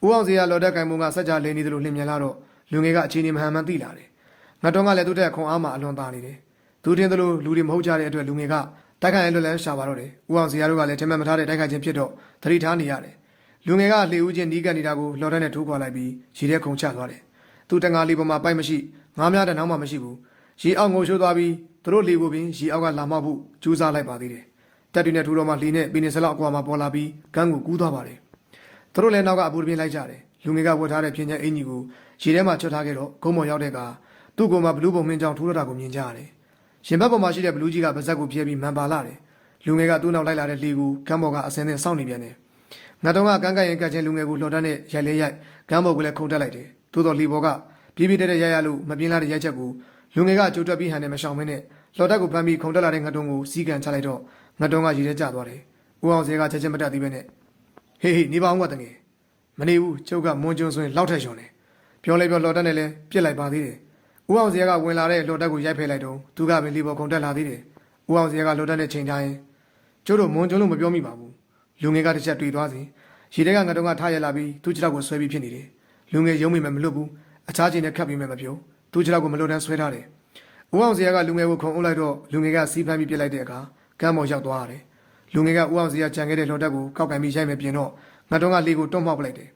ဦးအောင်စရာလော်တက်ကင်မုံကစက်ကြလင်းနေသလိုလင်းမြန်လာတော့လူငယ်ကအခြေအနေမဟန်မှန်သိလာတယ်ငတ်တော်ကလည်းသူ့တက်ခွန်အားမှအလွန်သားနေတယ်သူတင်သလိုလူတွေမဟုတ်ကြတဲ့အတွက်လူငယ်ကတိုက်ခိုင်လွတ်လန်းရှာပါတော့တယ်ဦးအောင်စရာတို့ကလည်းထင်မှတ်မထားတဲ့တိုက်ခိုက်ခြင်းဖြစ်တော့သတိထားနေရတယ်လူငယ်ကလှေဦးချင်းနီးကပ်နေတာကိုလော်တက်နဲ့ထိုးခွာလိုက်ပြီးရေထဲခုန်ချသွားတယ်သူတန်ငါလီပေါ်မှာပိုက်မရှိငားများတဲ့နောက်မှမရှိဘူးရေအောက်ငိုရှိုးသွားပြီးသူတို့လေကိုပင်ရေအောက်ကလာမှဖို့ကြိုးစားလိုက်ပါသေးတယ်တက်တွေနဲ့ထိုးတော့မှလှေနဲ့ပင်နေစလောက်အကွာမှာပေါ်လာပြီးကန်းကိုကူးသွားပါတယ်သူတို့လည်းနောက်ကအပူတပြင်းလိုက်ကြတယ်လူငယ်ကဝတ်ထားတဲ့ပြင်းကျဲအင်ကြီးကိုရေထဲမှာချွတ်ထားခဲ့တော့ဂုံးမော်ရောက်တဲ့ကသူ့ကိုယ်မှာဘလူးပုံမင်းကြောင်ထိုးတော့တာကိုမြင်ကြရတယ်ရင်ဘတ်ပေါ်မှာရှိတဲ့ဘလူးကြီးကပါဇက်ကိုပြဲပြီးမှန်ပါလာတယ်လူငယ်ကသူ့နောက်လိုက်လာတဲ့လှေကိုကမ်းပေါ်ကအစင်းနဲ့စောင့်နေပြန်တယ်ငါတော့ကကန်းကရင်ကတ်ချင်းလူငယ်ကိုလှော်တန်းနဲ့ရိုက်လဲရိုက်ကမ်းပေါ်ကလည်းခုန်တက်လိုက်တယ်သို့တော်လှေပေါ်ကပြေးပြေးတဲ့ရိုက်ရလို့မပြင်းလာတဲ့ရိုက်ချက်ကိုလူငယ်ကကြိုတွက်ပြီးဟန်နဲ့မရှောင်မင်းနဲ့လှော်တက်ကိုဖမ်းပြီးခုန်တက်လာတဲ့ငါတုံးကိုစီးကန်ချလိုက်တော့ငါတုံးကရေထဲကျသွားတယ်ဦးအောင်စဲကချက်ချင်းမတက်သေးပဲနဲ့ဟေးနေပါအောင်ကတငယ်မနေဘူးကျုပ်ကမွန်ကျွန်းဆိုရင်လောက်ထက်ရွံတယ်ပြောလဲပြောလှော်တက်နဲ့လည်းပြစ်လိုက်ပါသေးတယ်ဦးအောင်စဲကဝင်လာတဲ့လှော်တက်ကိုရိုက်ဖဲလိုက်တော့သူကပင်လေပေါ်ခုန်တက်လာသေးတယ်ဦးအောင်စဲကလှော်တက်နဲ့ချိန်ထားရင်ကျို့တို့မွန်ကျွန်းလို့မပြောမိပါဘူးလူငယ်ကတစ်ချက်တွေ့သွားစဉ်ရေထဲကငါတုံးကထားရလာပြီးသူ့ခြေထောက်ကိုဆွဲပြီးဖြစ်နေတယ်လူငယ်ရုံးမိမယ်မလွတ်ဘူးအခြားချိန်နဲ့ခတ်ပြီးမယ်မပြောသူ့ခြေထောက်ကိုမလွတ်တန်းဆွဲထားတယ်ဦးအောင်စရာကလူငယ်ကိုခုံအုပ်လိုက်တော့လူငယ်ကစီးဖမ်းပြီးပြစ်လိုက်တဲ့အခါကမ်းပေါ်ရောက်သွားရတယ်လူငယ်ကဦးအောင်စရာကြံခဲ့တဲ့လှော်တက်ကိုကောက်ကင်ပြီးရိုက်မယ်ပြင်တော့ငါတုံးကလေကိုတွန့်မှောက်ပလိုက်တယ်